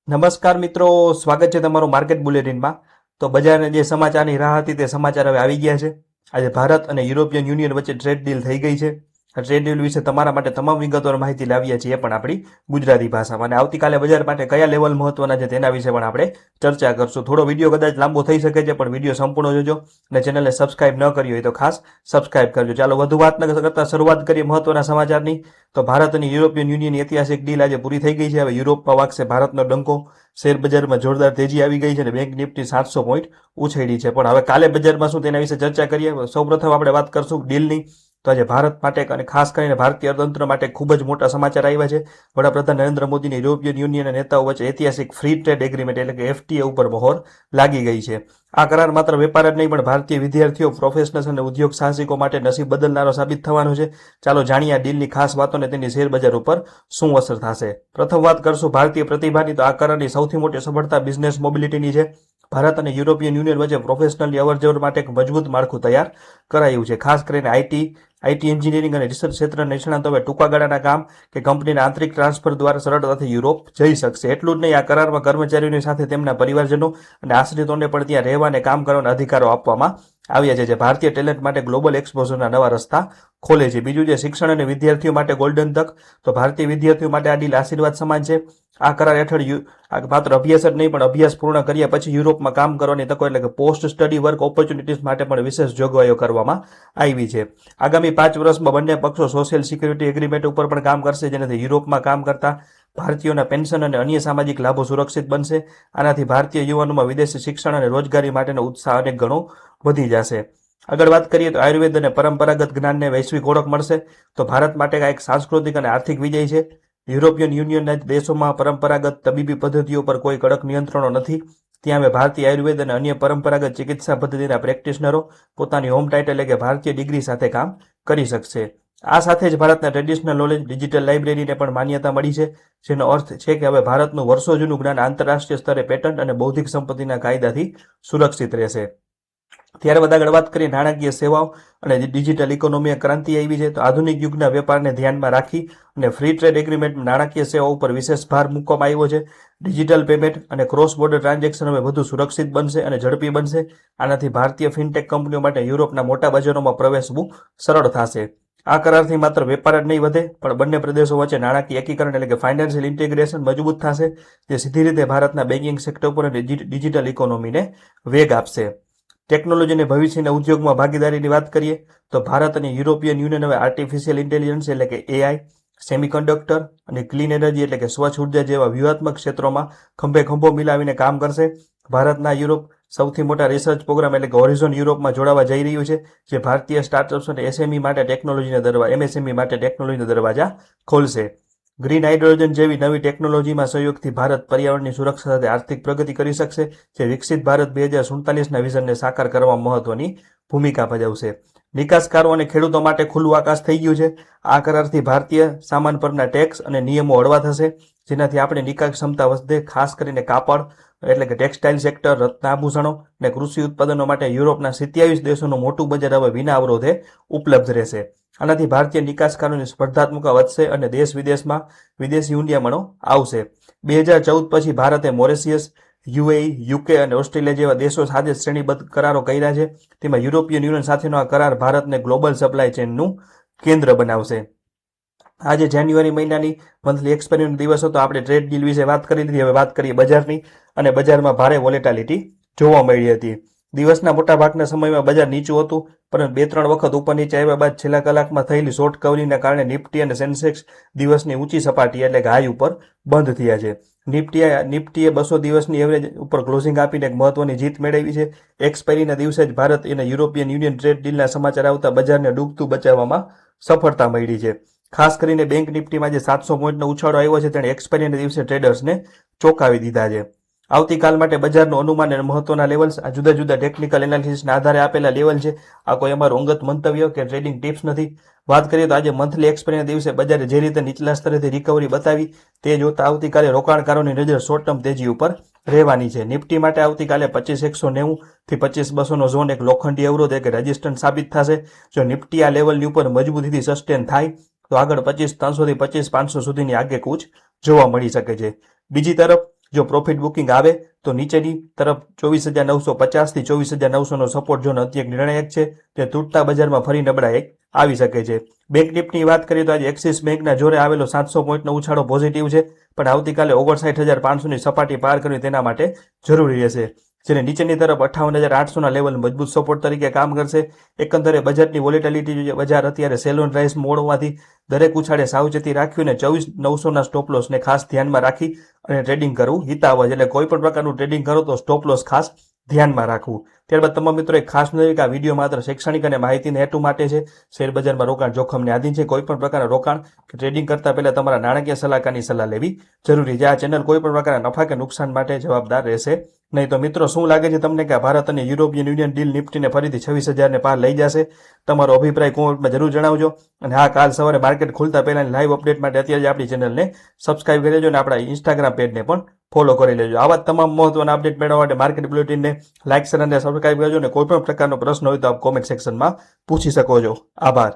નમસ્કાર મિત્રો, સ્વાગત છે તમારું માર્કેટ બુલેટિનમાં. તો બજારને જે સમાચારની રાહ હતી તે સમાચાર હવે આવી ગયા છે. આજે ભારત અને યુરોપિયન યુનિયન વચ્ચે ટ્રેડ ડીલ થઈ ગઈ છે. આ ટ્રેડ ડીલ વિશે તમારા માટે તમામ વિગતવાર માહિતી લાવ્યા છીએ પણ આપણી ગુજરાતી ભાષામાં. અને આવતીકાલે બજાર માટે કયા લેવલ મહત્વના છે તેના વિશે પણ આપણે ચર્ચા કરશું. થોડો વિડીયો કદાચ લાંબો થઈ શકે છે પણ વિડીયો સંપૂર્ણ જોજો અને ચેનલને સબસ્ક્રાઇબ ન કરી હોય તો ખાસ સબસ્ક્રાઇબ કરજો. ચાલો વધુ વાત ન કરતા શરૂઆત કરીએ મહત્વના સમાચારની. તો ભારત અને યુરોપિયન યુનિયનની ઐતિહાસિક ડીલ આજે પૂરી થઈ ગઈ છે. હવે યુરોપમાં વાગશે ભારતનો ડંકો. શેર બજારમાં જોરદાર તેજી આવી ગઈ છે અને બેંક નિફ્ટી 700 પોઈન્ટ ઉછળી છે. પણ હવે કાલે બજારમાં શું તેના વિશે ચર્ચા કરીએ. સૌપ્રથમ આપણે વાત કરશું ડીલની. તો આજે ભારત માટે અને ખાસ કરીને ભારતીય અર્થતંત્ર માટે ખૂબ જ મોટા સમાચાર આવ્યા છે. વડાપ્રધાન નરેન્દ્ર મોદીની યુરોપિયન યુનિયનના નેતાઓ વચ્ચે ઐતિહાસિક ફ્રી ટ્રેડ એગ્રીમેન્ટ એટલે કે એફટીએ ઉપર મહોર લાગી ગઈ છે. આ કરાર માત્ર વેપાર જ નહીં પણ ભારતીય વિદ્યાર્થીઓ, પ્રોફેશનલ્સ અને ઉદ્યોગ સાહસિકો માટે નસીબ બદલનારો સાબિત થવાનો છે. ચાલો જાણીએ આ ડીલની ખાસ વાતો અને તેની શેર બજાર ઉપર શું અસર થશે. પ્રથમ વાત કરશું ભારતીય પ્રતિભાની. તો આ કરારની સૌથી મોટી સફળતા બિઝનેસ મોબિલિટીની છે. ભારત અને યુરોપિયન યુનિયન વચ્ચે પ્રોફેશનલની અવરજવર માટે એક મજબૂત માળખું તૈયાર કરાયું છે. ખાસ કરીને આઈટી એન્જિનિયરિંગ અને રિસર્ચ ક્ષેત્રના નિષ્ણાતો હવે ટૂંકા ગાળાના કામ કે કંપનીના આંતરિક ટ્રાન્સફર દ્વારા સરળતાથી યુરોપ જઈ શકશે. એટલું જ નહીં, આ કરારમાં કર્મચારીઓની સાથે તેમના પરિવારજનો અને આશ્રિતોને પણ ત્યાં રહેવા અને કામ કરવાના અધિકારો આપવામાં આવ્યા છે, જે ભારતીય ટેલેન્ટ માટે ગ્લોબલ એક્સપોઝરના નવા રસ્તા ખોલે છે. બીજું છે શિક્ષણ અને વિદ્યાર્થીઓ માટે ગોલ્ડન તક. તો ભારતીય વિદ્યાર્થીઓ માટે આ ડીલ આશીર્વાદ સમાન છે. આ કરાર હેઠળ માત્ર અભ્યાસ જ નહીં પણ અભ્યાસ પૂર્ણ કર્યા પછી યુરોપમાં કામ કરવાની તકો એટલે કે પોસ્ટ સ્ટડી વર્ક ઓપોર્ચ્યુનિટીઝ માટે પણ વિશેષ જોગવાઈઓ કરવામાં આવી છે. આગામી 5 વર્ષમાં બંને પક્ષો સોશિયલ સિક્યુરિટી એગ્રીમેન્ટ ઉપર પણ કામ કરશે, જેનાથી યુરોપમાં કામ કરતા ભારતીયોના પેન્શન અને અન્ય સામાજિક લાભો સુરક્ષિત બનશે. આનાથી ભારતીય યુવાનોમાં વિદેશી શિક્ષણ અને રોજગારી માટેનો ઉત્સાહ અનેક ગણો વધી જશે. આગળ વાત કરીએ તો આયુર્વેદ અને પરંપરાગત જ્ઞાનને વૈશ્વિક ઓળખ મળશે. તો ભારત માટે આ એક સાંસ્કૃતિક અને આર્થિક વિજય છે. યુરોપિયન યુનિયનના દેશોમાં પરંપરાગત તબીબી પદ્ધતિઓ પર કોઈ કડક નિયંત્રણો નથી. ત્યાં હવે ભારતીય આયુર્વેદ અને અન્ય પરંપરાગત ચિકિત્સા પદ્ધતિના પ્રેક્ટિશનરો પોતાની હોમ ટાઇટલ એટલે કે ભારતીય ડિગ્રી સાથે કામ કરી શકશે. આ સાથે જ ભારતના ટ્રેડિશનલ નોલેજ ડિજિટલ લાઇબ્રેરીને પણ માન્યતા મળી છે, જેનો અર્થ છે કે હવે ભારતનું વર્ષો જૂનું જ્ઞાન આંતરરાષ્ટ્રીય સ્તરે પેટન્ટ અને બૌદ્ધિક સંપત્તિના કાયદાથી સુરક્ષિત રહેશે. ત્યારબાદ આગળ વાત કરીએ નાણાકીય સેવાઓ અને ડિજિટલ ઇકોનોમી ક્રાંતિ આવી છે. તો આધુનિક યુગના વેપારને ધ્યાનમાં રાખી અને ફ્રી ટ્રેડ એગ્રીમેન્ટમાં નાણાકીય સેવાઓ ઉપર વિશેષ ભાર મૂકવામાં આવ્યો છે. ડિજિટલ પેમેન્ટ અને ક્રોસ બોર્ડર ટ્રાન્ઝેક્શન હવે વધુ સુરક્ષિત બનશે અને ઝડપી બનશે. આનાથી ભારતીય ફિનટેક કંપનીઓ માટે યુરોપના મોટા બજારોમાં પ્રવેશવું સરળ થશે. આ કરારથી માત્ર વેપાર જ નહીં વધે પણ બંને પ્રદેશો વચ્ચે નાણાકીય એકીકરણ એટલે કે ફાઇનાન્શિયલ ઇન્ટિગ્રેશન મજબૂત થશે, જે સીધી રીતે ભારતના બેન્કિંગ સેક્ટર પર અને ડિજિટલ ઇકોનોમીને વેગ આપશે. ટેકનોલોજી અને ભવિષ્યના ઉદ્યોગમાં ભાગીદારીની વાત કરીએ તો ભારત અને યુરોપિયન યુનિયન હવે આર્ટિફિશિયલ ઇન્ટેલિજન્સ એટલે કે એઆઈ, સેમિકન્ડક્ટર અને ક્લીન એનર્જી એટલે કે સ્વચ્છ ઉર્જા જેવા વ્યૂહાત્મક ક્ષેત્રોમાં ખંભે ખંભો મિલાવીને કામ કરશે. ભારતના યુરોપ સૌથી મોટા રિસર્ચ પ્રોગ્રામ એટલે કે હોરિઝોન યુરોપમાં જોડાવા જઈ રહ્યું છે, જે ભારતીય સ્ટાર્ટઅપ્સ અને એમએસએમઈ માટે ટેકનોલોજીના દરવાજા ખોલશે. ગ્રીન હાઇડ્રોજન જેવી નવી ટેકનોલોજીમાં સહયોગથી ભારત પર્યાવરણની સુરક્ષા સાથે આર્થિક પ્રગતિ કરી શકશે, જે વિકસિત ભારત 2047ના વિઝનને સાકાર કરવામાં મહત્વની ભૂમિકા ભજવશે. નિકાસકારો અને ખેડૂતો માટે ખુલ્લું આકાશ થઈ ગયું છે. આ કરારથી ભારતીય સામાન પરના ટેક્સ અને નિયમો હળવા થશે, જેનાથી આપણી નિકાસ ક્ષમતા વધે. ખાસ કરીને કાપડ એટલે કે ટેક્સટાઇલ સેક્ટર, રત્નાભૂષણો અને કૃષિ ઉત્પાદનો માટે યુરોપના 27 દેશોનું મોટું બજાર હવે વિના અવરોધે ઉપલબ્ધ રહેશે. આનાથી ભારતીય નિકાસકારોની સ્પર્ધાત્મકતા વધશે અને દેશ વિદેશમાં વિદેશી ઊંડિયામણો આવશે. 2014 પછી ભારતે મોરેશિયસ, યુએઈ, યુકે અને ઓસ્ટ્રેલિયા જેવા દેશો સાથે શ્રેણીબદ્ધ કરારો કર્યા છે. તેમાં યુરોપિયન યુનિયન સાથેનો આ કરાર ભારતને ગ્લોબલ સપ્લાય ચેનનું કેન્દ્ર બનાવશે. આજે જાન્યુઆરી મહિનાની મંથલી એક્સપાયરીનો દિવસ હતો. આપણે ટ્રેડ ડીલ વિશે વાત કરી લીધી. હવે વાત કરીએ બજારની. અને બજારમાં ભારે વોલેટાલિટી જોવા મળી હતી. દિવસના મોટા ભાગના સમયમાં બજાર નીચું હતું, પરંતુ 2-3 વખત ઉપર નીચે આવ્યા બાદ છેલ્લા કલાકમાં થયેલી શોર્ટ કવરિંગના કારણે નિફ્ટી અને સેન્સેક્સ દિવસની ઊંચી સપાટી એટલે કે હાઈ ઉપર બંધ થયા છે. નિફ્ટીએ 200 દિવસની એવરેજ ઉપર ક્લોઝિંગ આપીને એક મહત્વની જીત મેળવી છે. એક્સપાયરીના દિવસે જ ભારત અને યુરોપિયન યુનિયન ટ્રેડ ડીલના સમાચાર આવતા બજારને ડૂબતું બચાવવામાં સફળતા મળી છે. ખાસ કરીને બેંક નિફ્ટીમાં જે 700 પોઈન્ટનો ઉછાળો આવ્યો છે, તેણે એક્સપાયરીના દિવસે ટ્રેડર્સને ચોંકાવી દીધા છે. આવતીકાલ માટે બજારનું અનુમાન અને મહત્વના લેવલ્સ આ જુદા જુદા ટેકનિકલ એનાલિસિસના આધારે આપેલા લેવલ છે. આ કોઈ અમારું અંગત મંતવ્ય કે ટ્રેડિંગ ટિપ્સ નથી. વાત કરીએ તો આજે મંથલી એક્સપાયરીના દિવસે બજારે જે રીતે નીચલા સ્તરેથી રિકવરી બતાવી તે જોતા આવતીકાલે રોકાણકારોની નજર શોર્ટ ટર્મ તેજી ઉપર રહેવાની છે. નિફ્ટી માટે આવતીકાલે 25190 થી 25200નો ઝોન એક લોખંડી અવરોધ કે રેઝિસ્ટન્સ સાબિત થશે. જો નિફ્ટી આ લેવલની ઉપર મજબૂતીથી સસ્ટેન થાય તો આગળ 25300 થી 25500 સુધીની આગેકૂચ જોવા મળી શકે છે. બીજી તરફ જો પ્રોફિટ બુકિંગ આવે તો નીચેની તરફ 24,950 થી 24,900નો સપોર્ટ ઝોન અત્યંત નિર્ણાયક છે. તે તૂટતા બજારમાં ફરી નબળાઈ આવી શકે છે. બેંક નિફ્ટીની વાત કરીએ તો આજે એક્સિસ બેંકના જોરે આવેલો 700 પોઈન્ટનો ઉછાળો પોઝિટિવ છે, પણ આવતીકાલે 59,500ની સપાટી પાર કરવી તેના માટે જરૂરી રહેશે, જેને નીચેની તરફ 58,800ના લેવલ મજબૂત સપોર્ટ તરીકે કામ કરશે. એકંદરે બજેટની વોલેટિલિટી બજાર અત્યારે સેલ ઓન રાઇઝ મોડમાંથી દરેક ઉછાળે સાવચેતી રાખવી અને 24,900ના સ્ટોપ લોસને ખાસ ધ્યાનમાં રાખી અને ટ્રેડિંગ કરવું હિતાવહ છે. એટલે કોઈ પણ પ્રકારનું ટ્રેડિંગ કરો તો સ્ટોપ લોસ ખાસ ધ્યાનમાં રાખવું. ત્યારબાદ તમામ મિત્રો એક ખાસ નોંધ કે આ વિડીયો માત્ર શૈક્ષણિક અને માહિતીના હેતુ માટે છે. શેરબજારમાં રોકાણ જોખમને આધીન છે. કોઈ પણ પ્રકારના રોકાણ કે ટ્રેડિંગ કરતા પહેલા તમારા નાણાકીય સલાહકારની સલાહ લેવી જરૂરી છે. આ ચેનલ કોઈ પણ પ્રકારના નફા કે નુકસાન માટે જવાબદાર રહેશે નહીં. તો મિત્રો શું લાગે છે તમને કે ભારત અને યુરોપિયન યુનિયન ડીલ નિફ્ટીને ફરીથી 26,000ને પાર લઈ જશે? તમારો અભિપ્રાય કોમેન્ટમાં જરૂર જણાવજો. અને હા, કાલ સવારે માર્કેટ ખુલતા પહેલાની લાઈવ અપડેટ માટે અત્યારે જ આપણી ચેનલને સબસ્ક્રાઇબ કરી લેજો અને આપણા ઇન્સ્ટાગ્રામ પેજને પણ ફોલો કરી લેજો. આવા તમામ મહત્વના અપડેટ મેળવવા માટે માર્કેટ બુલેટિનને લાઇક, શેર અને સબસ્ક્રાઇબ કરજો. અને કોઈ પણ પ્રકારનો પ્રશ્ન હોય તો આપ કોમેન્ટ સેક્શનમાં પૂછી શકો છો. આભાર.